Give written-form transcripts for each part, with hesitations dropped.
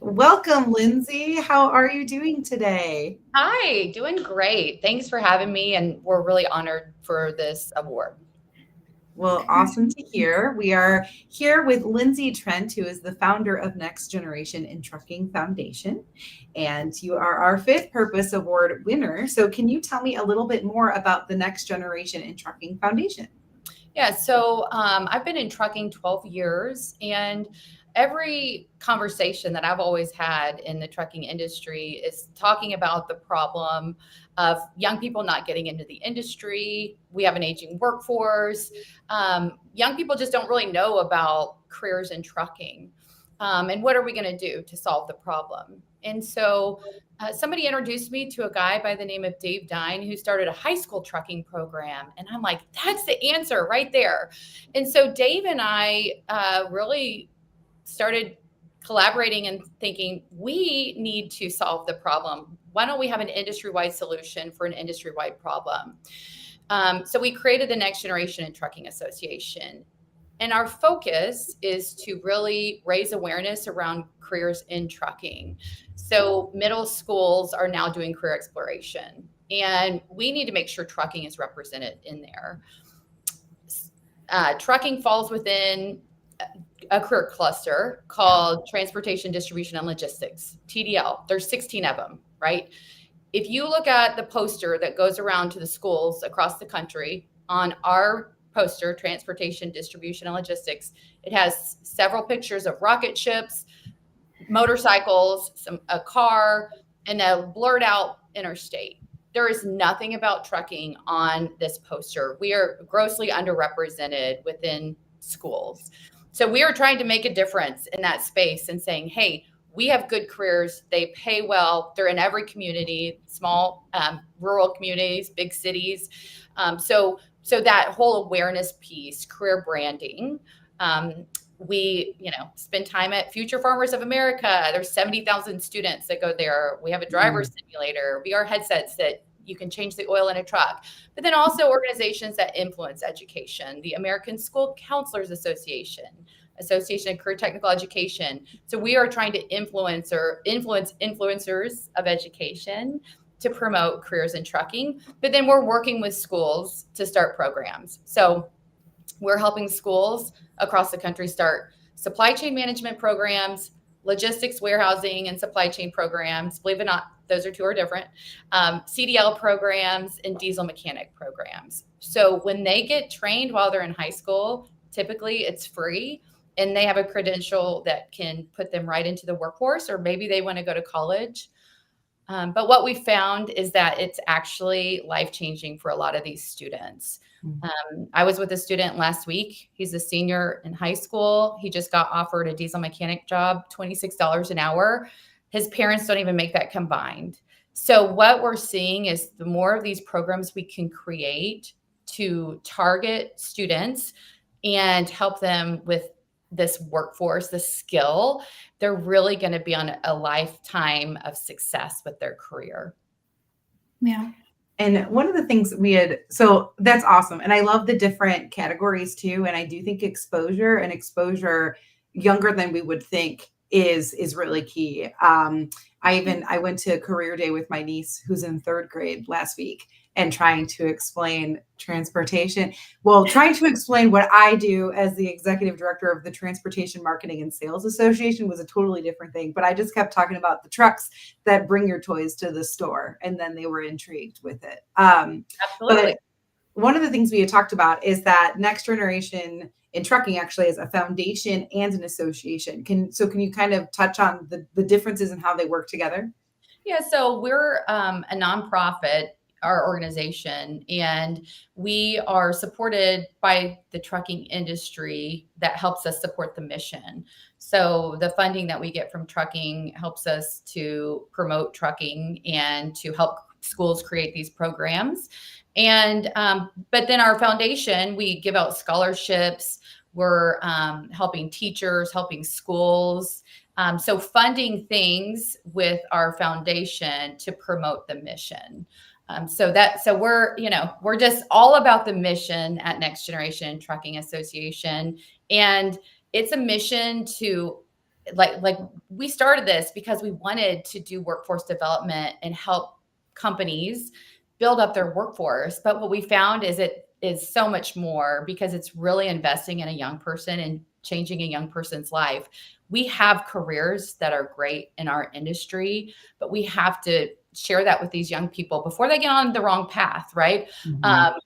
Welcome, Lindsay. How are you doing today? Hi, doing great. Thanks for having me, and we're really honored for this award. Well, awesome to hear. We are here with Lindsay Trent, who is the founder of Next Generation in Trucking Foundation. And you are our fifth Purpose Award winner. So, can you tell me a little bit more about the Next Generation in Trucking Foundation? Yeah, so I've been in trucking 12 years, and every conversation that I've always had in the trucking industry is talking about the problem of young people not getting into the industry. We have an aging workforce. Young people just don't really know about careers in trucking. And what are we going to do to solve the problem? And so somebody introduced me to a guy by the name of Dave Dine who started a high school trucking program. And I'm like, that's the answer right there. And so Dave and I really started collaborating and thinking we need to solve the problem. Why don't we have an industry-wide solution for an industry-wide problem? So we created the Next Generation in Trucking Association. And our focus is to really raise awareness around careers in trucking. So middle schools are now doing career exploration, and we need to make sure trucking is represented in there. Trucking falls within a career cluster called Transportation, Distribution, and Logistics, TDL. There's 16 of them, right? If you look at the poster that goes around to the schools across the country on our poster, Transportation, Distribution, and Logistics, it has several pictures of rocket ships, motorcycles, a car, and a blurred out interstate. There is nothing about trucking on this poster. We are grossly underrepresented within schools. So we are trying to make a difference in that space and saying, hey, we have good careers. They pay well. They're in every community, small, rural communities, big cities. So that whole awareness piece, career branding, we spend time at Future Farmers of America. There's 70,000 students that go there. We have a driver simulator, VR headsets that you can change the oil in a truck, but then also organizations that influence education, the American School Counselors Association of Career Technical Education. So we are trying to influence influencers of education to promote careers in trucking, but then we're working with schools to start programs. So we're helping schools across the country start supply chain management programs, logistics, warehousing, and supply chain programs. Believe it or not, those are different. CDL programs and diesel mechanic programs. So when they get trained while they're in high school, typically it's free, and they have a credential that can put them right into the workforce, or maybe they want to go to college. But what we found is that it's actually life-changing for a lot of these students. I was with a student last week. He's a senior in high school. He just got offered a diesel mechanic job, $26 an hour. His parents don't even make that combined. So what we're seeing is the more of these programs we can create to target students and help them with this workforce, this skill, they're really going to be on a lifetime of success with their career. Yeah. And one of the things so that's awesome. And I love the different categories too. And I do think exposure younger than we would think is really key. I went to career day with my niece who's in third grade last week, and trying to explain transportation. Well, trying to explain what I do as the executive director of the Transportation Marketing and Sales Association was a totally different thing. But I just kept talking about the trucks that bring your toys to the store, and then they were intrigued with it. Absolutely. But one of the things we had talked about is that Next Generation in Trucking actually is a foundation and an association. Can you kind of touch on the differences and how they work together? Yeah, so we're a nonprofit, our organization, and we are supported by the trucking industry that helps us support the mission. So the funding that we get from trucking helps us to promote trucking and to help schools create these programs. And but then our foundation, we give out scholarships. We're helping teachers, helping schools. So funding things with our foundation to promote the mission. So we're just all about the mission at Next Generation Trucking Association, and it's a mission to like we started this because we wanted to do workforce development and help companies build up their workforce. But what we found is it is so much more, because it's really investing in a young person and changing a young person's life. We have careers that are great in our industry, but we have to share that with these young people before they get on the wrong path, right?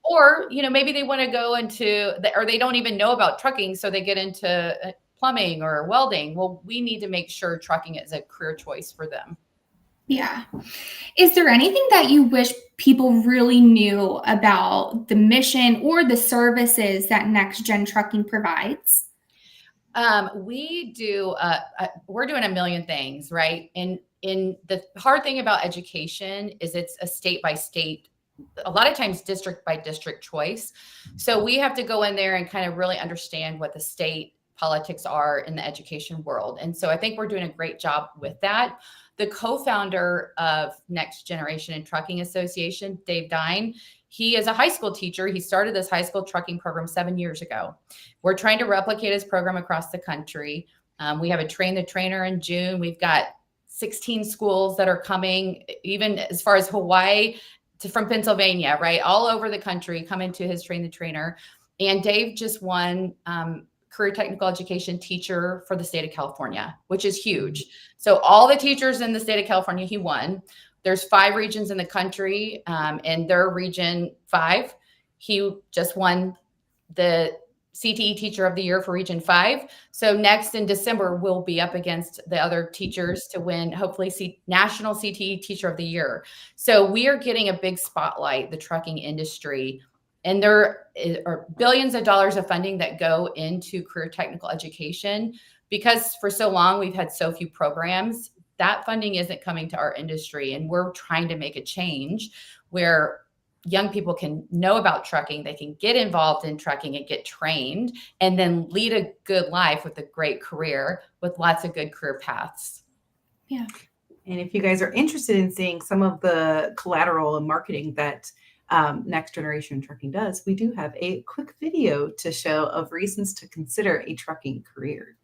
Or, maybe they want to go into, or they don't even know about trucking, so they get into plumbing or welding. Well, we need to make sure trucking is a career choice for them. Yeah. Is there anything that you wish people really knew about the mission or the services that NextGen Trucking provides? We're doing a million things, right? And the hard thing about education is it's a state by state, a lot of times district by district choice. So we have to go in there and kind of really understand what the state politics are in the education world. And so I think we're doing a great job with that. The co-founder of Next Generation and Trucking Association, Dave Dine, he is a high school teacher. He started this high school trucking program 7 years ago. We're trying to replicate his program across the country. We have a Train the Trainer in June. We've got 16 schools that are coming, even as far as Hawaii from Pennsylvania, right? All over the country coming to his Train the Trainer. And Dave just won Career Technical Education Teacher for the state of California, which is huge. So all the teachers in the state of California, he won. There's 5 regions in the country, and their region 5, he just won the CTE Teacher of the Year for Region 5. So next in December, we'll be up against the other teachers to win, hopefully, National CTE Teacher of the Year. So we are getting a big spotlight, the trucking industry. And there are billions of dollars of funding that go into career technical education, because for so long we've had so few programs. That funding isn't coming to our industry, and we're trying to make a change where young people can know about trucking, they can get involved in trucking and get trained, and then lead a good life with a great career with lots of good career paths. Yeah. And if you guys are interested in seeing some of the collateral and marketing that Next Generation Trucking does, we do have a quick video to show of reasons to consider a trucking career.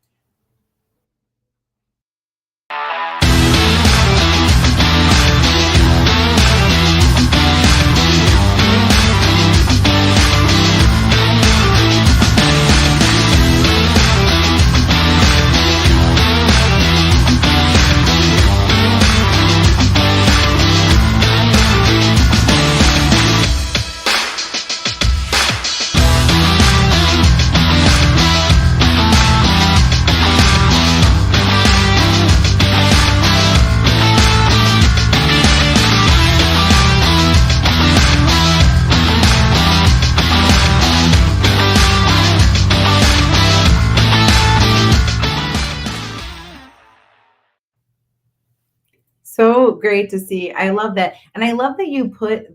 So great to see. I love that. And I love that you put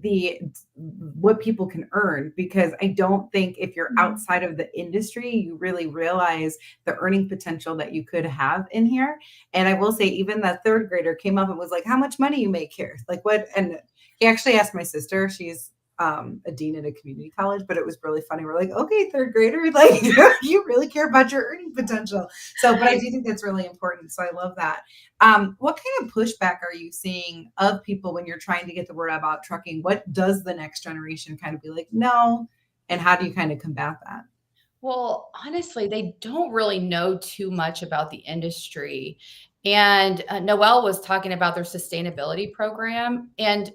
what people can earn, because I don't think if you're outside of the industry, you really realize the earning potential that you could have in here. And I will say, even the 3rd grader came up and was like, how much money you make here? Like what? And he actually asked my sister, she's a dean at a community college, but it was really funny. We're like, okay, 3rd grader, like you really care about your earning potential. So, but I do think that's really important. So I love that. What kind of pushback are you seeing of people when you're trying to get the word out about trucking? What does the next generation kind of be like, no? And how do you kind of combat that? Well, honestly, they don't really know too much about the industry. And Noelle was talking about their sustainability program, and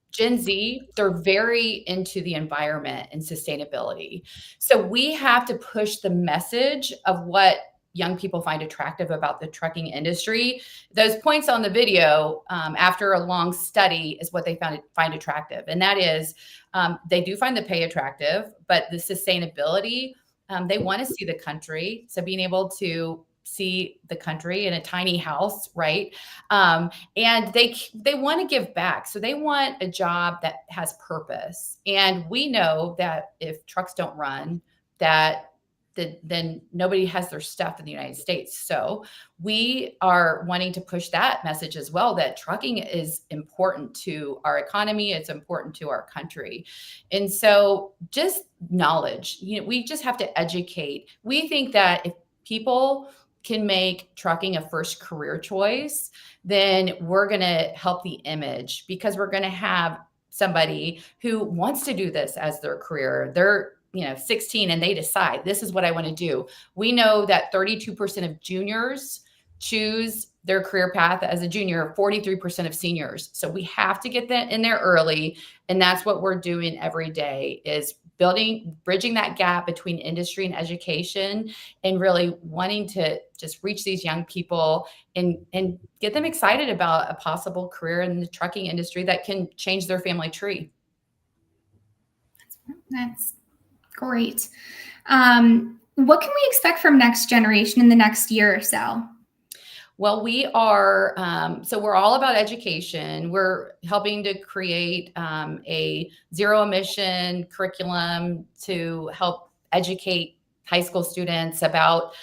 Gen Z, they're very into the environment and sustainability. So we have to push the message of what young people find attractive about the trucking industry. Those points on the video, after a long study, is what they find attractive. And that is, they do find the pay attractive, but the sustainability, they want to see the country. So being able to see the country in a tiny house, right? And they want to give back. So they want a job that has purpose. And we know that if trucks don't run, then nobody has their stuff in the United States. So we are wanting to push that message as well, that trucking is important to our economy. It's important to our country. And so just knowledge, we just have to educate. We think that if people can make trucking a first career choice, then we're going to help the image, because we're going to have somebody who wants to do this as their career. They're 16 and they decide, this is what I want to do. We know that 32% of juniors choose their career path as a junior, 43% of seniors. So we have to get that in there early. And that's what we're doing every day, is bridging that gap between industry and education, and really wanting to just reach these young people and get them excited about a possible career in the trucking industry that can change their family tree. That's great. What can we expect from Next Generation in the next year or so? Well, we are, so we're all about education. We're helping to create a zero emission curriculum to help educate high school students about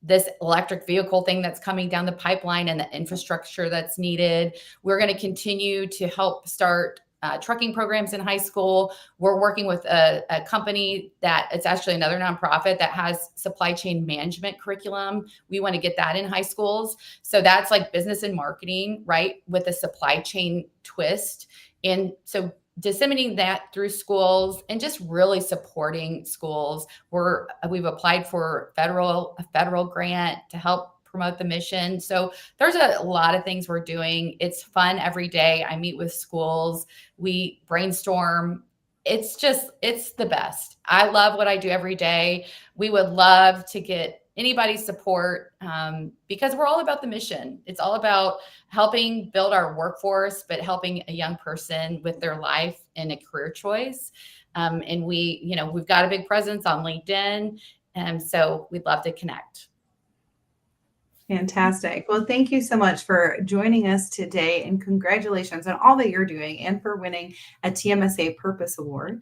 this electric vehicle thing that's coming down the pipeline and the infrastructure that's needed. We're going to continue to help start trucking programs in high school. We're working with a company that it's actually another nonprofit that has supply chain management curriculum. We want to get that in high schools. So that's like business and marketing, right, with a supply chain twist. And so disseminating that through schools and just really supporting schools. We've applied for a federal grant to help promote the mission. So there's a lot of things we're doing. It's fun every day. I meet with schools. We brainstorm. It's the best. I love what I do every day. We would love to get anybody's support because we're all about the mission. It's all about helping build our workforce, but helping a young person with their life and a career choice. And we've got a big presence on LinkedIn. And so we'd love to connect. Fantastic. Well, thank you so much for joining us today, and congratulations on all that you're doing and for winning a TMSA Purpose Award.